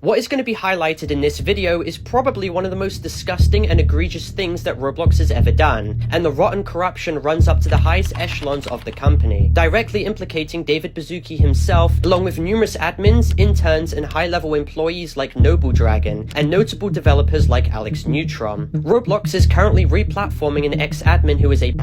What is going to be highlighted in this video is probably one of the most disgusting and egregious things that Roblox has ever done, and the rotten corruption runs up to the highest echelons of the company, directly implicating David Bazsucki himself, along with numerous admins, interns, and high-level employees like Noble Dragon, and notable developers like Alex Neutron. Roblox is currently re-platforming an ex-admin who is a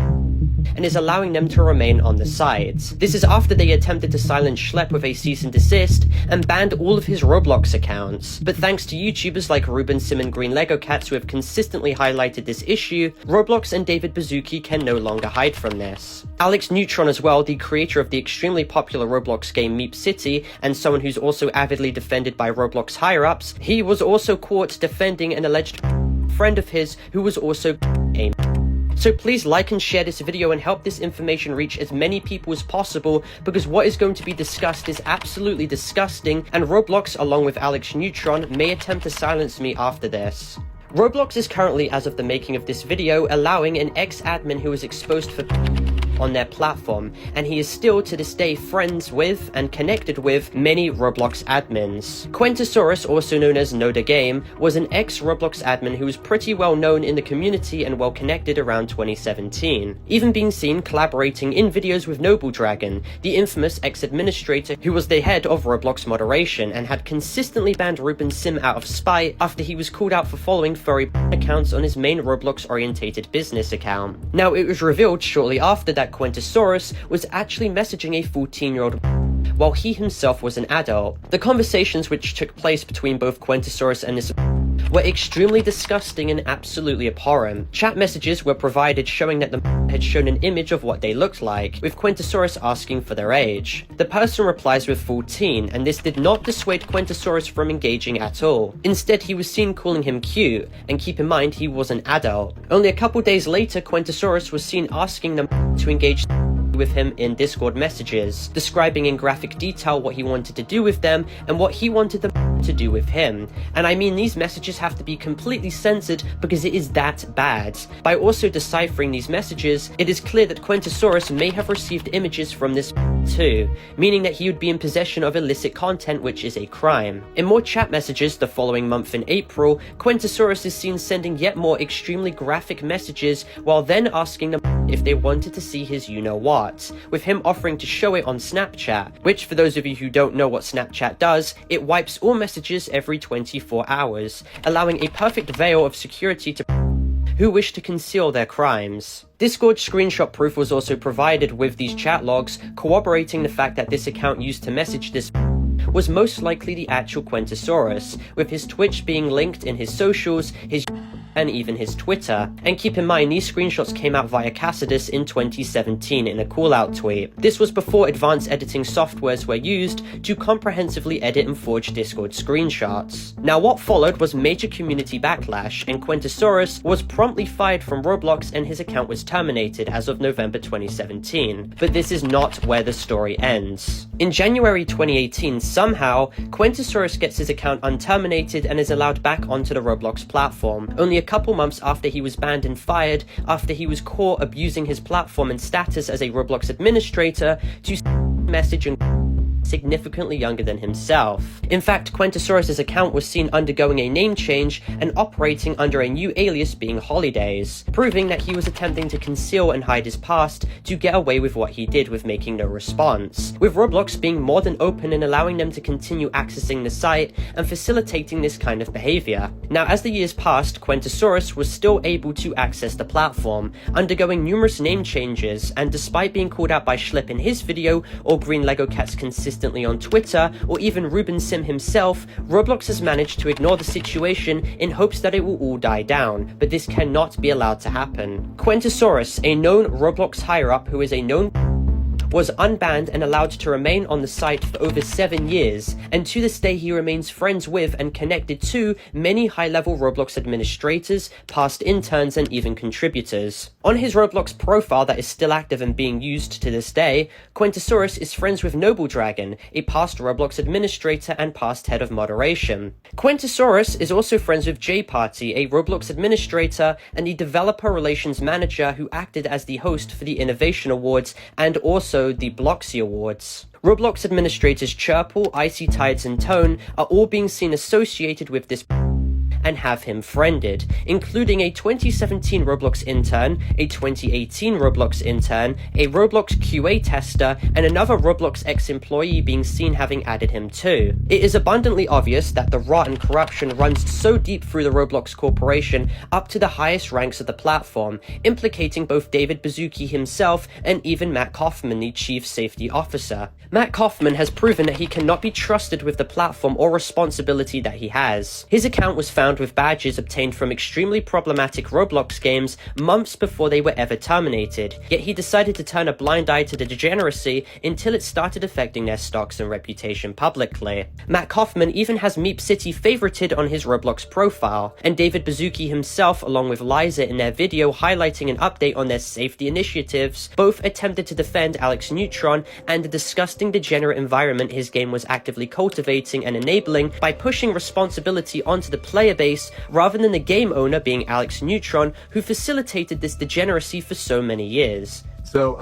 and is allowing them to remain on the site. This is after they attempted to silence Schlep with a cease and desist and banned all of his Roblox accounts. But thanks to YouTubers like Ruben Sim and Green Lego Cats who have consistently highlighted this issue, Roblox and David Bazsucki can no longer hide from this. Alex Neutron as well, the creator of the extremely popular Roblox game Meep City, and someone who's also avidly defended by Roblox higher-ups, he was also caught defending an alleged friend of his who was also a So please like and share this video and help this information reach as many people as possible, because what is going to be discussed is absolutely disgusting, and Roblox, along with Alex Neutron, may attempt to silence me after this. Roblox is currently, as of the making of this video, allowing an ex-admin who was exposed for on their platform, and he is still to this day friends with and connected with many Roblox admins. Quentosaurus, also known as Noda Game, was an ex-Roblox admin who was pretty well known in the community and well connected around 2017, even being seen collaborating in videos with Noble Dragon, the infamous ex-administrator who was the head of Roblox moderation and had consistently banned Ruben Sim out of spite after he was called out for following furry accounts on his main Roblox-orientated business account. Now, it was revealed shortly after that Quentosaurus was actually messaging a 14-year-old while he himself was an adult. The conversations which took place between both Quentosaurus and this were extremely disgusting and absolutely abhorrent. Chat messages were provided showing that the had shown an image of what they looked like, with Quentosaurus asking for their age. The person replies with 14, and this did not dissuade Quentosaurus from engaging at all. Instead, he was seen calling him cute, and keep in mind he was an adult. Only a couple days later, Quentosaurus was seen asking them to engage with him in Discord messages, describing in graphic detail what he wanted to do with them and what he wanted them to do with him. And I mean, these messages have to be completely censored because it is that bad. By also deciphering these messages, it is clear that Quentosaurus may have received images from this too, meaning that he would be in possession of illicit content, which is a crime. In more chat messages the following month in April, Quentosaurus is seen sending yet more extremely graphic messages while then asking them if they wanted to see his you-know-what, with him offering to show it on Snapchat, which, for those of you who don't know what Snapchat does, it wipes all messages every 24 hours, allowing a perfect veil of security to who wish to conceal their crimes. Discord screenshot proof was also provided with these chat logs, corroborating the fact that this account used to message this was most likely the actual Quentosaurus, with his Twitch being linked in his socials, his and even his Twitter. And keep in mind, these screenshots came out via Cassidus in 2017 in a call-out tweet. This was before advanced editing softwares were used to comprehensively edit and forge Discord screenshots. Now, what followed was major community backlash, and Quentosaurus was promptly fired from Roblox and his account was terminated as of November 2017. But this is not where the story ends. In January 2018, somehow, Quentosaurus gets his account unterminated and is allowed back onto the Roblox platform, only a couple months after he was banned and fired after he was caught abusing his platform and status as a Roblox administrator to message and significantly younger than himself. In fact, Quentosaurus' account was seen undergoing a name change and operating under a new alias being Holidays, proving that he was attempting to conceal and hide his past to get away with what he did with making no response, with Roblox being more than open and allowing them to continue accessing the site and facilitating this kind of behavior. Now, as the years passed, Quentosaurus was still able to access the platform, undergoing numerous name changes, and despite being called out by Schlep in his video, or Green Lego Cats consistently on Twitter, or even Ruben Sim himself, Roblox has managed to ignore the situation in hopes that it will all die down, but this cannot be allowed to happen. Quentosaurus, a known Roblox higher-up who is a known was unbanned and allowed to remain on the site for over 7 years, and to this day he remains friends with and connected to many high-level Roblox administrators, past interns, and even contributors. On his Roblox profile that is still active and being used to this day, Quentosaurus is friends with Noble Dragon, a past Roblox administrator and past head of moderation. Quentosaurus is also friends with J-Party, a Roblox administrator and the developer relations manager who acted as the host for the Innovation Awards and also the Bloxy Awards. Roblox administrators Chirple, Icy Tides, and Tone are all being seen associated with this and have him friended, including a 2017 Roblox intern, a 2018 Roblox intern, a Roblox QA tester, and another Roblox ex-employee being seen having added him too. It is abundantly obvious that the rot and corruption runs so deep through the Roblox corporation up to the highest ranks of the platform, implicating both David Bazzucki himself and even Matt Kaufman, the chief safety officer. Matt Kaufman has proven that he cannot be trusted with the platform or responsibility that he has. His account was found with badges obtained from extremely problematic Roblox games months before they were ever terminated, yet he decided to turn a blind eye to the degeneracy until it started affecting their stocks and reputation publicly. Matt Kaufman even has Meep City favorited on his Roblox profile, and David Bazzucki himself, along with Liza in their video highlighting an update on their safety initiatives, both attempted to defend Alex Neutron and the disgusting degenerate environment his game was actively cultivating and enabling by pushing responsibility onto the player base rather than the game owner being Alex Neutron, who facilitated this degeneracy for so many years. So,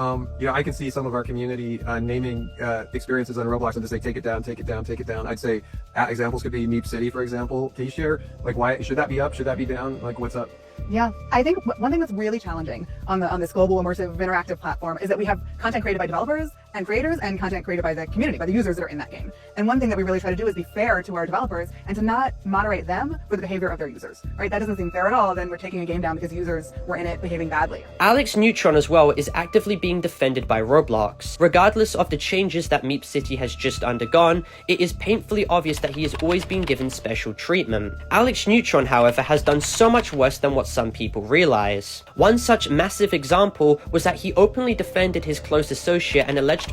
I can see some of our community naming experiences on Roblox and just say, take it down, take it down, take it down. I'd say examples could be Meep City, for example. Can you share, why should that be up? Should that be down? What's up? Yeah, I think one thing that's really challenging on this global immersive interactive platform is that we have content created by developers and creators and content created by the community, by the users that are in that game. And one thing that we really try to do is be fair to our developers and to not moderate them for the behavior of their users, right? That doesn't seem fair at all. Then we're taking a game down because users were in it behaving badly. Alex Neutron as well is actively being defended by Roblox. Regardless of the changes that Meep City has just undergone, it is painfully obvious that he has always been given special treatment. Alex Neutron, however, has done so much worse than what some people realize. One such massive example was that he openly defended his close associate and alleged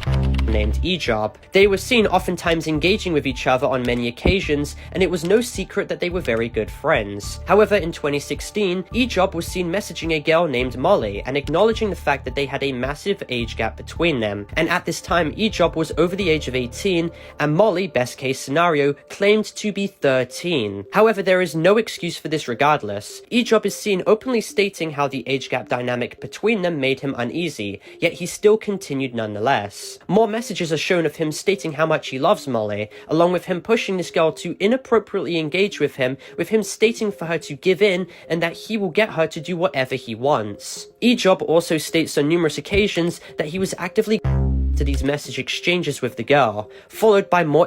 named Ejob. They were seen oftentimes engaging with each other on many occasions, and it was no secret that they were very good friends. However, in 2016, Ejob was seen messaging a girl named Molly and acknowledging the fact that they had a massive age gap between them. And at this time, Ejob was over the age of 18, and Molly, best case scenario, claimed to be 13. However, there is no excuse for this regardless. Ejob is seen openly stating how the age gap dynamic between them made him uneasy, yet he still continued nonetheless. More messages are shown of him stating how much he loves Molly, along with him pushing this girl to inappropriately engage with him stating for her to give in and that he will get her to do whatever he wants. Ejob also states on numerous occasions that he was actively to these message exchanges with the girl, followed by more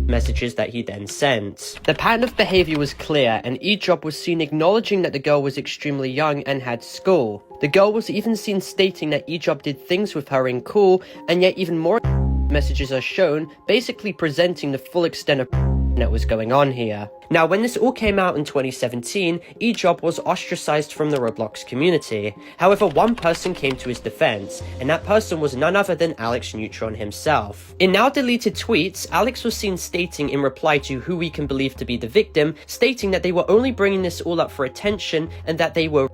messages that he then sent. The pattern of behavior was clear, and Ejob was seen acknowledging that the girl was extremely young and had school. The girl was even seen stating that Ejob did things with her in cool, and yet even more messages are shown, basically presenting the full extent of that was going on here. Now, when this all came out in 2017, Ejob was ostracized from the Roblox community. However, one person came to his defense, and that person was none other than Alex Neutron himself. In now deleted tweets, Alex was seen stating in reply to who we can believe to be the victim, stating that they were only bringing this all up for attention and that they were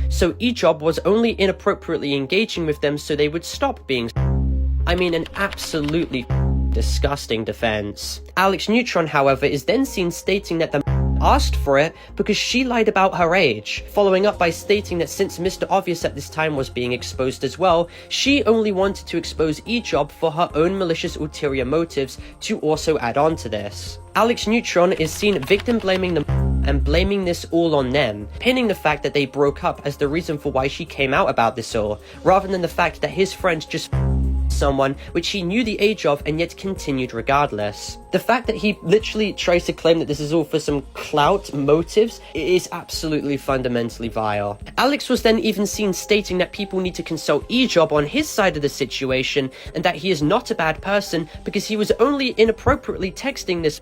so Ejob was only inappropriately engaging with them so they would stop being an absolutely disgusting defense. Alex Neutron, however, is then seen stating that the asked for it because she lied about her age, following up by stating that since Mr. Obvious at this time was being exposed as well, she only wanted to expose Ejob for her own malicious ulterior motives to also add on to this. Alex Neutron is seen victim blaming them and blaming this all on them, pinning the fact that they broke up as the reason for why she came out about this all, rather than the fact that his friends just someone which he knew the age of and yet continued regardless. The fact that he literally tries to claim that this is all for some clout motives is absolutely fundamentally vile. Alex was then even seen stating that people need to consult Ejob on his side of the situation and that he is not a bad person because he was only inappropriately texting this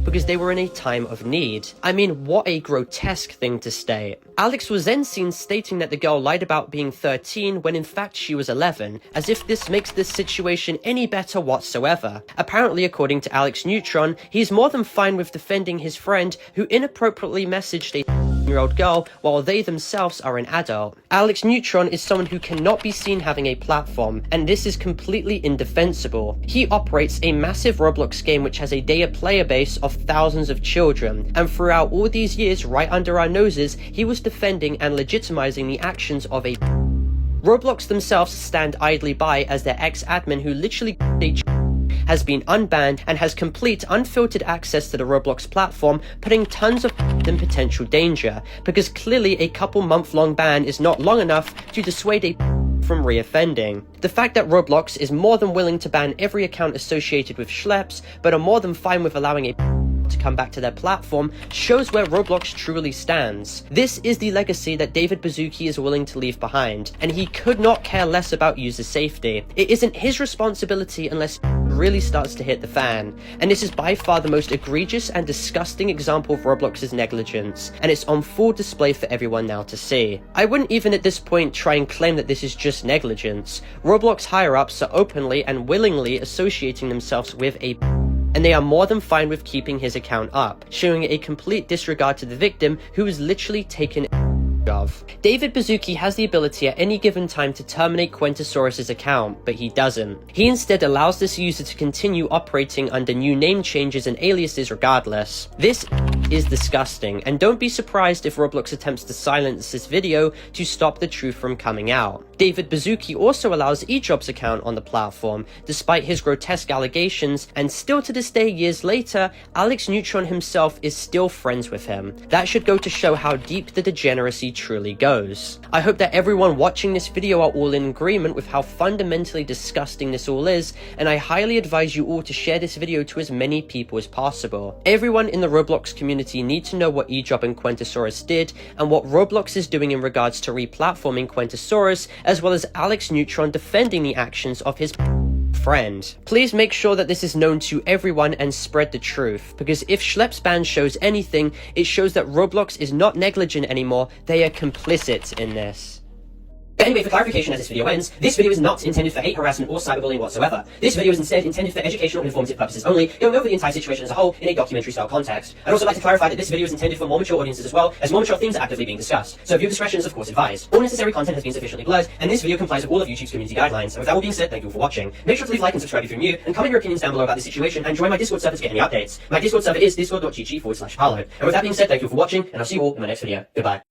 because they were in a time of need. What a grotesque thing to state. Alex was then seen stating that the girl lied about being 13 when in fact she was 11, as if this makes this situation any better whatsoever. Apparently, according to Alex Neutron, he's more than fine with defending his friend who inappropriately messaged a 13-year-old girl while they themselves are an adult. Alex Neutron is someone who cannot be seen having a platform, and this is completely indefensible. He operates a massive Roblox game which has a data player base of thousands of children, and throughout all these years right under our noses, he was defending and legitimizing the actions of a Roblox themselves stand idly by as their ex-admin who literally has been unbanned and has complete unfiltered access to the Roblox platform, putting tons of in potential danger, because clearly a couple month-long ban is not long enough to dissuade a from reoffending. The fact that Roblox is more than willing to ban every account associated with Schleps, but are more than fine with allowing a to come back to their platform, shows where Roblox truly stands. This is the legacy that David Bazzucki is willing to leave behind, and he could not care less about user safety. It isn't his responsibility unless it really starts to hit the fan, and this is by far the most egregious and disgusting example of Roblox's negligence, and it's on full display for everyone now to see. I wouldn't even at this point try and claim that this is just negligence. Roblox higher-ups are openly and willingly associating themselves with a and they are more than fine with keeping his account up, showing a complete disregard to the victim who was literally taken of. David Bazzucki has the ability at any given time to terminate Quentosaurus's account, but he doesn't. He instead allows this user to continue operating under new name changes and aliases regardless. This is disgusting, and don't be surprised if Roblox attempts to silence this video to stop the truth from coming out. David Bazzucki also allows eJob's account on the platform, despite his grotesque allegations, and still to this day, years later, Alex Neutron himself is still friends with him. That should go to show how deep the degeneracy truly goes. I hope that everyone watching this video are all in agreement with how fundamentally disgusting this all is, and I highly advise you all to share this video to as many people as possible. Everyone in the Roblox community need to know what eJob and Quentosaurus did, and what Roblox is doing in regards to replatforming Quentosaurus, as well as Alex Neutron defending the actions of his friend. Please make sure that this is known to everyone and spread the truth, because if Schlep's ban shows anything, it shows that Roblox is not negligent anymore, they are complicit in this. But anyway, for clarification as this video ends, this video is not intended for hate, harassment, or cyberbullying whatsoever. This video is instead intended for educational and informative purposes only, going over the entire situation as a whole in a documentary-style context. I'd also like to clarify that this video is intended for more mature audiences as well, as more mature themes are actively being discussed, so viewer discretion is of course advised. All necessary content has been sufficiently blurred, and this video complies with all of YouTube's community guidelines. And with that all being said, thank you all for watching. Make sure to leave a like and subscribe if you're new, and comment your opinions down below about this situation, and join my Discord server to get any updates. My Discord server is discord.gg/Parlo. And with that being said, thank you all for watching, and I'll see you all in my next video. Goodbye.